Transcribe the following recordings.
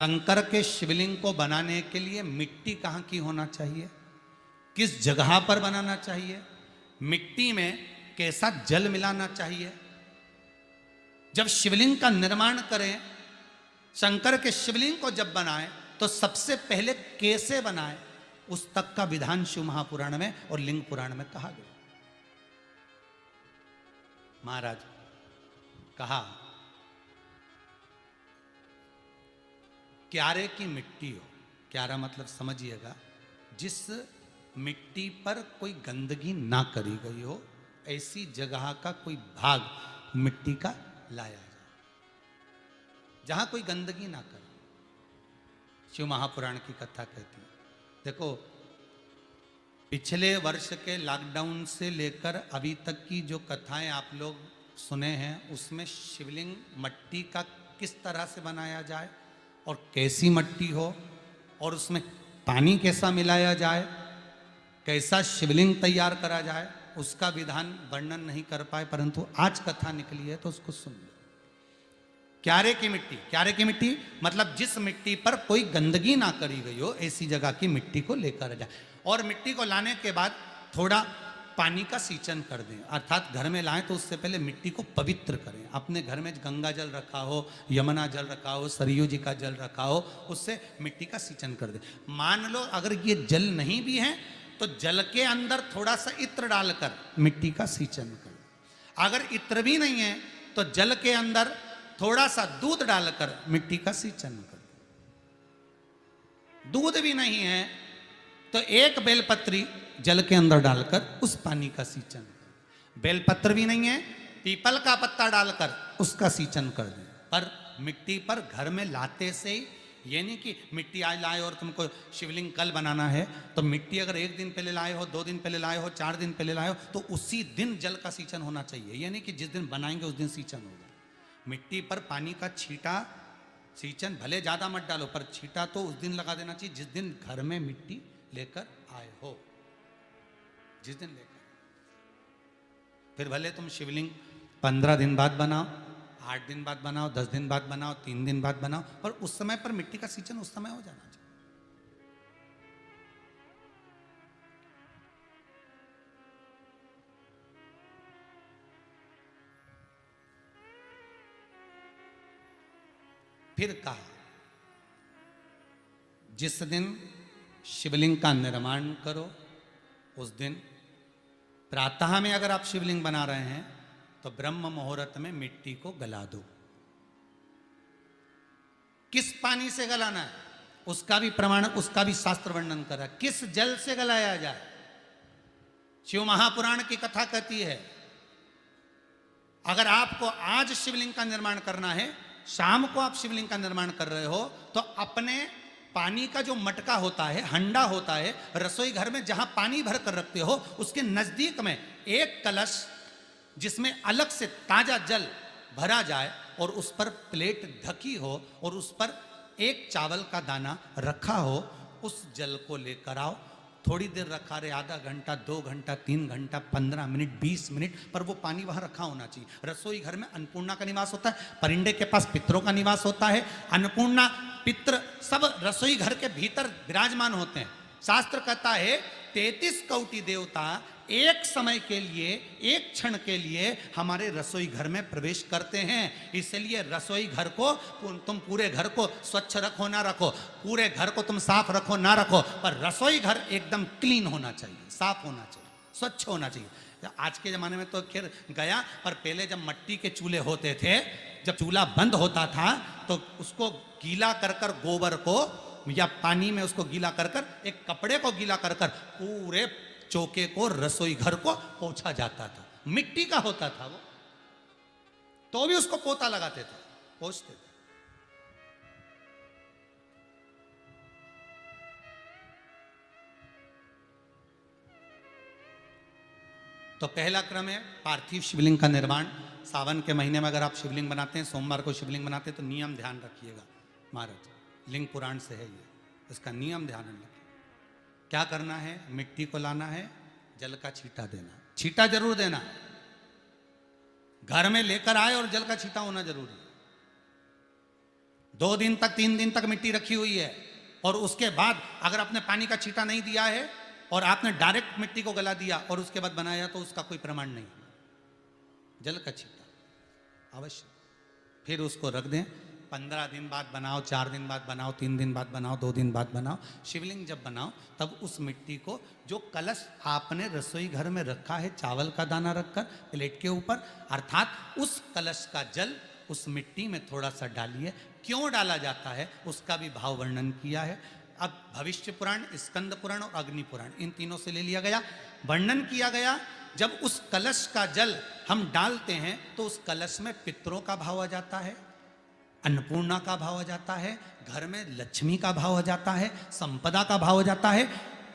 शंकर के शिवलिंग को बनाने के लिए मिट्टी कहाँ की होना चाहिए, किस जगह पर बनाना चाहिए, मिट्टी में कैसा जल मिलाना चाहिए। जब शिवलिंग का निर्माण करें, शंकर के शिवलिंग को जब बनाएं तो सबसे पहले कैसे बनाएं, उस तक का विधान शिव महापुराण में और लिंग पुराण में कहा गया। महाराज कहा क्यारे की मिट्टी हो, क्यारा मतलब समझिएगा जिस मिट्टी पर कोई गंदगी ना करी गई हो, ऐसी जगह का कोई भाग मिट्टी का लाया जाए जहां कोई गंदगी ना करे। शिव महापुराण की कथा कहती है। देखो, पिछले वर्ष के लॉकडाउन से लेकर अभी तक की जो कथाएं आप लोग सुने हैं, उसमें शिवलिंग मट्टी का किस तरह से बनाया जाए और कैसी मट्टी हो और उसमें पानी कैसा मिलाया जाए, कैसा शिवलिंग तैयार करा जाए, उसका विधान वर्णन नहीं कर पाए, परंतु आज कथा निकली है तो उसको सुन लो। क्यारे की मिट्टी, क्यारे की मिट्टी मतलब जिस मिट्टी पर कोई गंदगी ना करी गई हो, ऐसी जगह की मिट्टी को लेकर जाए और मिट्टी को लाने के बाद थोड़ा पानी का सींचन कर दें, अर्थात घर में लाएं तो उससे पहले मिट्टी को पवित्र करें। अपने घर में गंगा जल रखा हो, यमुना जल रखा हो, सरयू जी का जल रखा हो, उससे मिट्टी का सींचन कर दें। मान लो अगर ये जल नहीं भी है तो जल के अंदर थोड़ा सा इत्र डालकर मिट्टी का सींचन करें। अगर इत्र भी नहीं है तो जल के अंदर थोड़ा सा दूध डालकर मिट्टी का सींचन करें। दूध भी नहीं है तो एक बेलपत्री जल के अंदर डालकर उस पानी का सींचन करें। बेलपत्र भी नहीं है, पीपल का पत्ता डालकर उसका सींचन कर दें। पर मिट्टी पर घर में लाते से ही, ये नहीं कि मिट्टी आज लाए और तुमको शिवलिंग कल बनाना है, तो मिट्टी अगर एक दिन पहले लाए हो, 2 दिन पहले लाए हो, 4 दिन पहले लाए हो, तो उसी दिन जल का सींचन होना चाहिए। ये नहीं कि जिस दिन बनाएंगे उस दिन सींचन होगा। मिट्टी पर पानी का छींटा, सींचन भले ज़्यादा मत डालो, पर छींटा तो उस दिन लगा देना चाहिए जिस दिन घर में मिट्टी लेकर आए हो, जिस दिन लेकर। फिर भले तुम शिवलिंग 15 दिन बाद बनाओ, 8 दिन बाद बनाओ, 10 दिन बाद बनाओ, 3 दिन बाद बनाओ, पर उस समय पर मिट्टी का सींचन उस समय हो जाना चाहिए। फिर कहा जिस दिन शिवलिंग का निर्माण करो उस दिन प्रातः में अगर आप शिवलिंग बना रहे हैं तो ब्रह्म मुहूर्त में मिट्टी को गला दो। किस पानी से गलाना है उसका भी प्रमाण, उसका भी शास्त्र वर्णन करा। किस जल से गलाया जाए, शिव महापुराण की कथा कहती है अगर आपको आज शिवलिंग का निर्माण करना है, शाम को आप शिवलिंग का निर्माण कर रहे हो, तो अपने पानी का जो मटका होता है, हंडा होता है, रसोई घर में जहां पानी भर कर रखते हो, उसके नजदीक में एक कलश जिसमें अलग से ताजा जल भरा जाए और उस पर प्लेट ढकी हो और उस पर एक चावल का दाना रखा हो, उस जल को लेकर आओ। थोड़ी देर रखा रहे, आधा घंटा, 2 घंटा, 3 घंटा, 15 मिनट, 20 मिनट, पर वो पानी वहां रखा होना चाहिए। रसोई घर में अन्नपूर्णा का निवास होता है, परिंदे के पास पितरों का निवास होता है। अन्नपूर्णा, पित्र सब रसोई घर के भीतर विराजमान होते हैं। शास्त्र कहता है 33 कोटि देवता एक समय के लिए, एक क्षण के लिए हमारे रसोई घर में प्रवेश करते हैं। इसलिए रसोई घर को तुम पूरे घर को स्वच्छ रखो ना रखो, पूरे घर को तुम साफ रखो ना रखो, पर रसोई घर एकदम क्लीन होना चाहिए, साफ होना चाहिए, स्वच्छ होना चाहिए। आज के ज़माने में तो खैर गया, पर पहले जब मट्टी के चूल्हे होते थे, जब चूल्हा बंद होता था तो उसको गीला कर कर, गोबर को या पानी में उसको गीला कर कर, एक कपड़े को गीला कर कर पूरे चौके को, रसोई घर को पोंछा जाता था। मिट्टी का होता था वो, तो भी उसको पोता लगाते थे, पोंछते थे। तो पहला क्रम है पार्थिव शिवलिंग का निर्माण। सावन के महीने में अगर आप शिवलिंग बनाते हैं, सोमवार को शिवलिंग बनाते हैं, तो नियम ध्यान रखिएगा महाराज, लिंग पुराण से है ये, इसका नियम ध्यान रखिए। क्या करना है, मिट्टी को लाना है, जल का छींटा देना, छींटा जरूर देना, घर में लेकर आए और जल का छींटा होना जरूरी है। 2 दिन तक 3 दिन तक मिट्टी रखी हुई है, और उसके बाद अगर आपने पानी का छींटा नहीं दिया है और आपने डायरेक्ट मिट्टी को गला दिया और उसके बाद बनाया, तो उसका कोई प्रमाण नहीं। जल का छींटा अवश्य। फिर उसको रख दें, 15 दिन बाद बनाओ, 4 दिन बाद बनाओ, 3 दिन बाद बनाओ, 2 दिन बाद बनाओ। शिवलिंग जब बनाओ तब उस मिट्टी को, जो कलश आपने रसोई घर में रखा है चावल का दाना रखकर प्लेट के ऊपर, अर्थात उस कलश का जल उस मिट्टी में थोड़ा सा डालिए। क्यों डाला जाता है उसका भी भाव वर्णन किया है। अब भविष्य पुराण, स्कंद पुराण और अग्नि पुराण, इन तीनों से ले लिया गया, वर्णन किया गया। जब उस कलश का जल हम डालते हैं तो उस कलश में पितरों का भाव आ जाता है, अन्नपूर्णा का भाव आ जाता है, घर में लक्ष्मी का भाव आ जाता है, संपदा का भाव आ जाता है।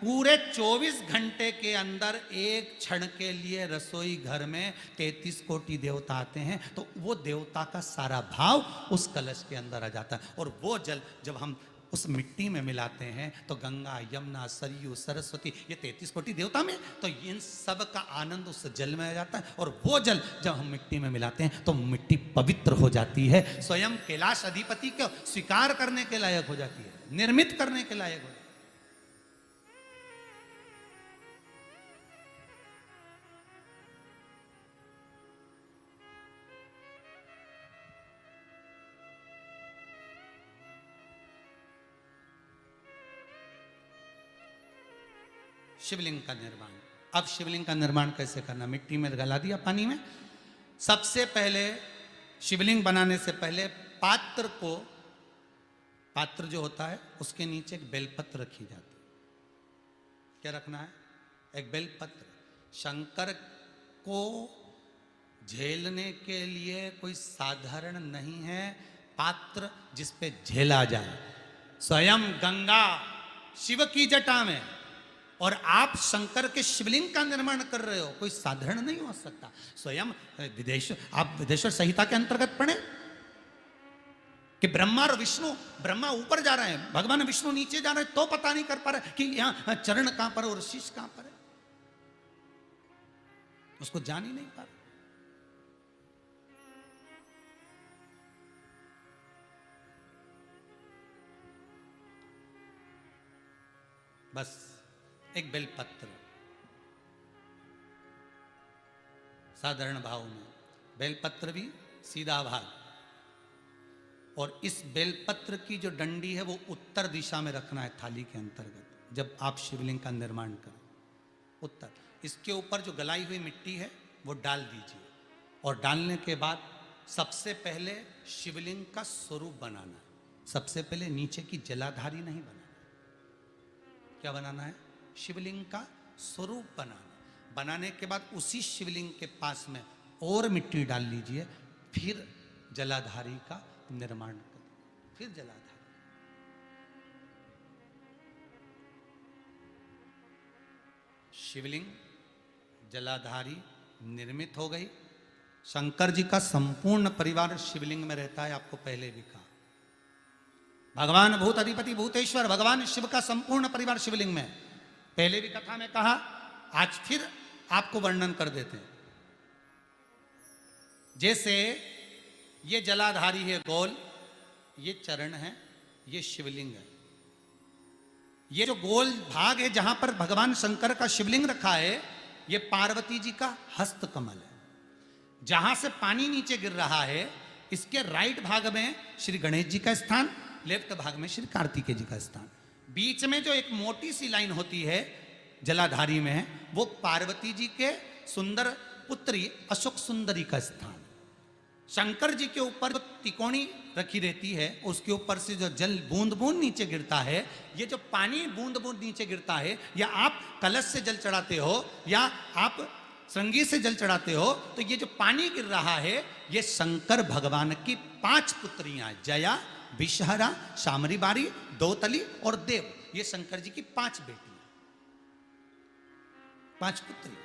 पूरे 24 घंटे के अंदर एक क्षण के लिए रसोई घर में 33 कोटि देवता आते हैं, तो वो देवता का सारा भाव उस कलश के अंदर आ जाता है। और वो जल जब हम उस मिट्टी में मिलाते हैं तो गंगा, यमुना, सरयू, सरस्वती, ये 33 कोटि देवता में, तो इन सब का आनंद उस जल में आ जाता है। और वो जल जब हम मिट्टी में मिलाते हैं तो मिट्टी पवित्र हो जाती है, स्वयं कैलाश अधिपति को स्वीकार करने के लायक हो जाती है, निर्मित करने के लायक हो जाती है। शिवलिंग का निर्माण। अब शिवलिंग का निर्माण कैसे करना? मिट्टी में गला दिया पानी में। सबसे पहले शिवलिंग बनाने से पहले पात्र को, पात्र जो होता है उसके नीचे एक बेलपत्र रखी जाती है। क्या रखना है? एक बेलपत्र। शंकर को झेलने के लिए कोई साधारण नहीं है पात्र जिस पे झेला जाए। स्वयं गंगा शिव की जटा में, और आप शंकर के शिवलिंग का निर्माण कर रहे हो, कोई साधारण नहीं हो सकता। स्वयं आप विदेश्वर संहिता के अंतर्गत पढ़े कि ब्रह्मा और विष्णु, ब्रह्मा ऊपर जा रहे हैं, भगवान विष्णु नीचे जा रहे हैं, तो पता नहीं कर पा रहे कि यहां चरण कहां पर और शीश कहां पर है, उसको जान ही नहीं पा रहे। बस एक बेलपत्र, साधारण भाव में बेलपत्र भी सीधा भाग, और इस बेलपत्र की जो डंडी है वो उत्तर दिशा में रखना है थाली के अंतर्गत। जब आप शिवलिंग का निर्माण करें उत्तर, इसके ऊपर जो गलाई हुई मिट्टी है वो डाल दीजिए, और डालने के बाद सबसे पहले शिवलिंग का स्वरूप बनाना है। सबसे पहले नीचे की जलाधारी नहीं बनाना, क्या बनाना है? शिवलिंग का स्वरूप बनाना। बनाने के बाद उसी शिवलिंग के पास में और मिट्टी डाल लीजिए, फिर जलाधारी का निर्माण करिए, फिर जलाधारी। शिवलिंग जलाधारी निर्मित हो गई। शंकर जी का संपूर्ण परिवार शिवलिंग में रहता है, आपको पहले भी कहा। भगवान भूत अधिपति भूतेश्वर, भगवान शिव का संपूर्ण परिवार शिवलिंग में, पहले भी कथा में कहा, आज फिर आपको वर्णन कर देते हैं। जैसे ये जलाधारी है गोल, ये चरण है, ये शिवलिंग है। ये जो गोल भाग है जहां पर भगवान शंकर का शिवलिंग रखा है, ये पार्वती जी का हस्त कमल है। जहां से पानी नीचे गिर रहा है, इसके राइट भाग में श्री गणेश जी का स्थान, लेफ्ट भाग में श्री कार्तिकेय जी का स्थान। बीच में जो एक मोटी सी लाइन होती है जलाधारी में है, वो पार्वती जी के सुंदर पुत्री अशोक सुंदरी का स्थान। शंकर जी के ऊपर जो तिकोनी रखी रहती है, उसके ऊपर से जो जल बूंद बूंद नीचे गिरता है, ये जो पानी बूंद बूंद नीचे गिरता है, या आप कलश से जल चढ़ाते हो या आप श्रृंगी से जल चढ़ाते हो, तो ये जो पानी गिर रहा है, ये शंकर भगवान की 5 पुत्रियां, जया, विषहरा, शामरी बारी, दोतली और देव, ये शंकर जी की 5 बेटी, 5 पुत्री।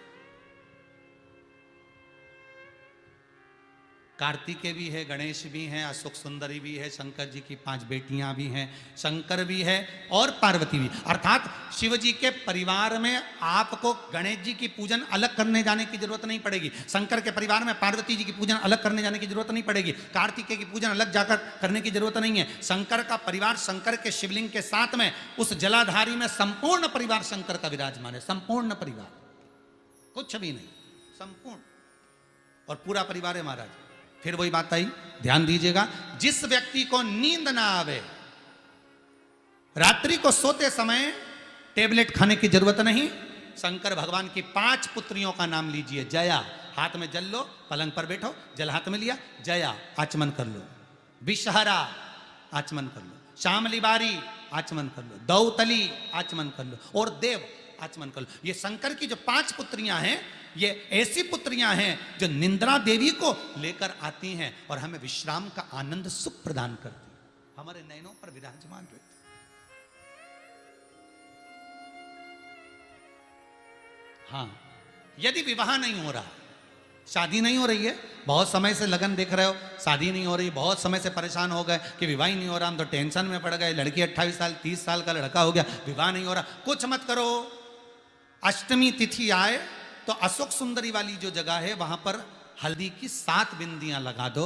कार्तिकेय भी है, गणेश भी हैं, अशोक सुंदरी भी है, शंकर जी की 5 बेटियां भी हैं, शंकर भी है और पार्वती भी। अर्थात शिव जी के परिवार में आपको गणेश जी की पूजन अलग करने जाने की जरूरत नहीं पड़ेगी, शंकर के परिवार में पार्वती जी की पूजन अलग करने जाने की जरूरत नहीं पड़ेगी, कार्तिकेय की पूजन अलग जाकर करने की जरूरत नहीं है। शंकर का परिवार शंकर के शिवलिंग के साथ में उस जलाधारी में संपूर्ण परिवार शंकर का विराजमान है, संपूर्ण परिवार, कुछ भी नहीं, संपूर्ण और पूरा परिवार है महाराज। फिर वही बात आई, ध्यान दीजिएगा, जिस व्यक्ति को नींद ना आवे, रात्रि को सोते समय टेबलेट खाने की जरूरत नहीं, शंकर भगवान की 5 पुत्रियों का नाम लीजिए। जया, हाथ में जल लो, पलंग पर बैठो, जल हाथ में लिया, जया आचमन कर लो, विषहरा आचमन कर लो, श्यामली बारी आचमन कर लो, दौतली आचमन कर लो और देव आचमन कर लो। ये शंकर की जो 5 पुत्रियां हैं, ये ऐसी पुत्रियां हैं जो निंद्रा देवी को लेकर आती हैं और हमें विश्राम का आनंद सुख प्रदान करती हैं, हमारे नयनों पर विराजमान रहती। हाँ, यदि विवाह नहीं हो रहा, शादी नहीं हो रही है, बहुत समय से लगन देख रहे हो, शादी नहीं हो रही, बहुत समय से परेशान हो गए कि विवाह ही नहीं हो रहा, हम तो टेंशन में पड़ गए, लड़की 28 साल 30 साल का लड़का हो गया, विवाह नहीं हो रहा, कुछ मत करो। अष्टमी तिथि आए तो अशोक सुंदरी वाली जो जगह है वहां पर हल्दी की 7 बिंदियां लगा दो,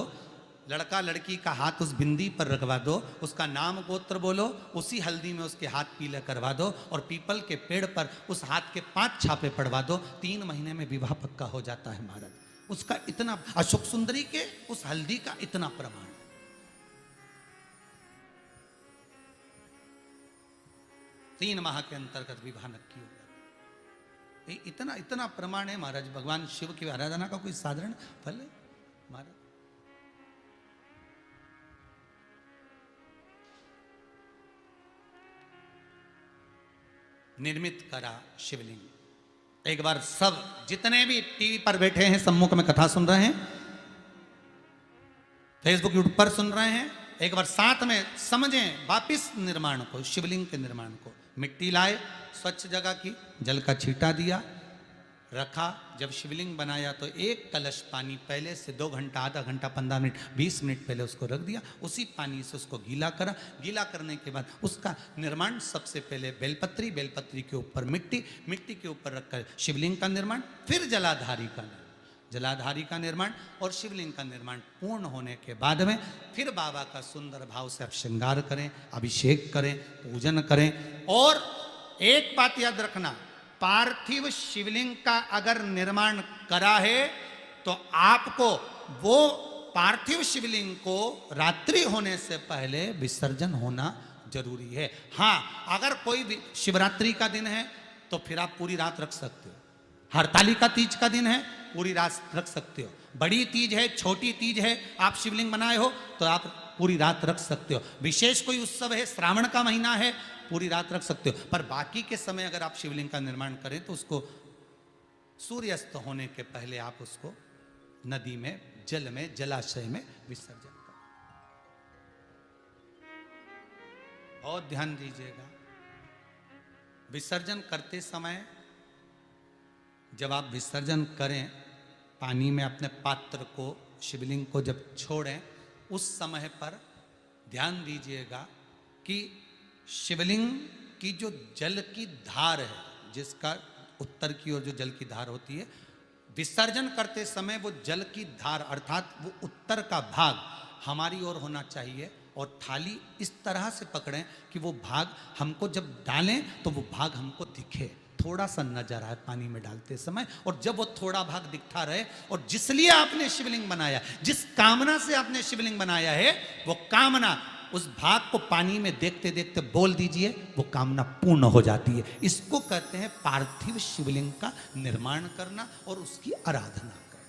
लड़का लड़की का हाथ उस बिंदी पर रखवा दो, उसका नाम गोत्र बोलो, उसी हल्दी में उसके हाथ पीले करवा दो और पीपल के पेड़ पर उस हाथ के 5 छापे पड़वा दो, 3 महीने में विवाह पक्का हो जाता है महाराज। उसका इतना, अशोक सुंदरी के उस हल्दी का इतना प्रमाण, 3 माह के अंतर्गत विवाह नक्की होगा। इतना इतना प्रमाण है महाराज, भगवान शिव की आराधना का कोई साधारण फल है महाराज। निर्मित करा शिवलिंग। एक बार सब जितने भी टीवी पर बैठे हैं, सम्मुख में कथा सुन रहे हैं, फेसबुक यूट्यूब पर सुन रहे हैं, एक बार साथ में समझें वापिस निर्माण को, शिवलिंग के निर्माण को। मिट्टी लाए, स्वच्छ जगह की, जल का छींटा दिया, रखा। जब शिवलिंग बनाया तो 1 कलश पानी पहले से 2 घंटा, आधा घंटा, 15 मिनट, 20 मिनट पहले उसको रख दिया, उसी पानी से उसको गीला करा। गीला करने के बाद उसका निर्माण सबसे पहले बेलपत्री, बेलपत्री के ऊपर मिट्टी, मिट्टी के ऊपर रखकर शिवलिंग का निर्माण, फिर जलाधारी का निर्माण, जलाधारी का निर्माण और शिवलिंग का निर्माण पूर्ण होने के बाद में फिर बाबा का सुंदर भाव से आप श्रृंगार करें, अभिषेक करें, पूजन करें। और एक बात याद रखना, पार्थिव शिवलिंग का अगर निर्माण करा है तो आपको वो पार्थिव शिवलिंग को रात्रि होने से पहले विसर्जन होना जरूरी है। हाँ, अगर कोई शिवरात्रि का दिन है तो फिर आप पूरी रात रख सकते हो, हरतालिका तीज का दिन है पूरी रात रख सकते हो, बड़ी तीज है, छोटी तीज है, आप शिवलिंग बनाए हो तो आप पूरी रात रख सकते हो, विशेष कोई उत्सव है, श्रावण का महीना है, पूरी रात रख सकते हो। पर बाकी के समय अगर आप शिवलिंग का निर्माण करें तो उसको सूर्यास्त होने के पहले आप उसको नदी में, जल में, जलाशय में विसर्जन करें। बहुत ध्यान दीजिएगा, विसर्जन करते समय जब आप विसर्जन करें, पानी में अपने पात्र को, शिवलिंग को जब छोड़ें, उस समय पर ध्यान दीजिएगा कि शिवलिंग की जो जल की धार है, जिसका उत्तर की ओर जो जल की धार होती है, विसर्जन करते समय वो जल की धार अर्थात वो उत्तर का भाग हमारी ओर होना चाहिए और थाली इस तरह से पकड़ें कि वो भाग हमको जब डालें तो वो भाग हमको दिखे, थोड़ा सा नजर आए पानी में डालते समय। और जब वो थोड़ा भाग दिखता रहे, और जिसलिए आपने शिवलिंग बनाया, जिस कामना से आपने शिवलिंग बनाया है, वो कामना उस भाग को पानी में देखते देखते बोल दीजिए, वो कामना पूर्ण हो जाती है। इसको कहते हैं पार्थिव शिवलिंग का निर्माण करना और उसकी आराधना करना,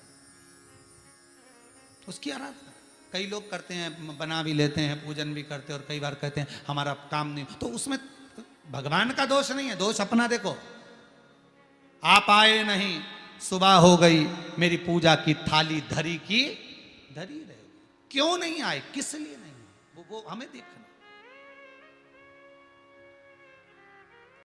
उसकी आराधना। कई लोग करते हैं, बना भी लेते हैं, पूजन भी करते हैं, और कई बार कहते हैं हमारा काम नहीं, तो उसमें भगवान का दोष नहीं है, दोष अपना देखो। आप आए नहीं, सुबह हो गई, मेरी पूजा की थाली धरी की धरी रहे, क्यों नहीं आए, किस लिए नहीं, वो हमें देखना।